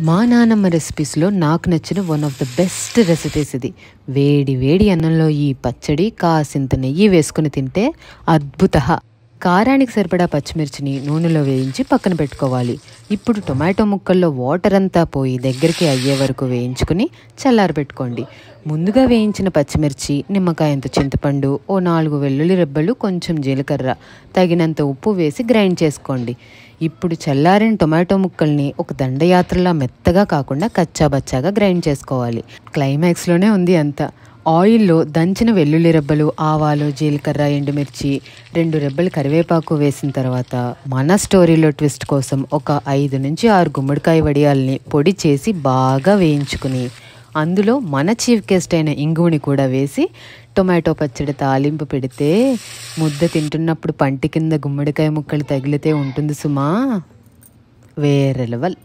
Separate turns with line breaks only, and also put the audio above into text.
మా నానమ్మ రెసిపీస్లో నాకు నచ్చిన one of the best recipes ఇది. వేడి వేడి అన్నంలో ఈ పచ్చడి కాసింత నెయ్యి వేసుకుని తింటే అద్భుత. కారానికి సరిపడా పచ్చిమిర్చిని నూనెలో వేయించి పక్కన పెట్టుకోవాలి. ఇప్పుడు టొమాటో ముక్కల్లో వాటర్ అంతా పోయి దగ్గరికి అయ్యే వరకు వేయించుకుని చల్లారబెట్టుకోండి. ముందుగా వేయించిన పచ్చిమిర్చి, నిమ్మకాయంత చింతపండు, ఓ 4 వెల్లుల్లి రెబ్బలు, కొంచెం జీలకర్ర, తగినంత ఉప్పు వేసి గ్రైండ్ చేసుకోండి. ఇప్పుడు చల్లారిన టొమాటో ముక్కల్ని ఒక దండయాత్రలా మెత్తగా కాకుండా కచ్చాబచ్చాగా గ్రైండ్ చేసుకోవాలి. క్లైమాక్స్లోనే ఉంది అంతా. ఆయిల్లో దంచిన వెల్లుల్లి రెబ్బలు, ఆవాలు, జీలకర్ర, ఎండుమిర్చి, 2 రెబ్బలు కరివేపాకు వేసిన తర్వాత మన స్టోరీలో ట్విస్ట్ కోసం ఒక 5 నుంచి 6 గుమ్మడికాయ వడియాల్ని పొడి చేసి బాగా వేయించుకుని అందులో మన చీఫ్ గెస్ట్ అయిన ఇంగువని కూడా వేసి టొమాటో పచ్చడి తాలింపు పెడితే ముద్ద తింటున్నప్పుడు పంటి కింద గుమ్మడికాయ ముక్కలు తగిలితే ఉంటుంది సుమా, వేరే లెవెల్.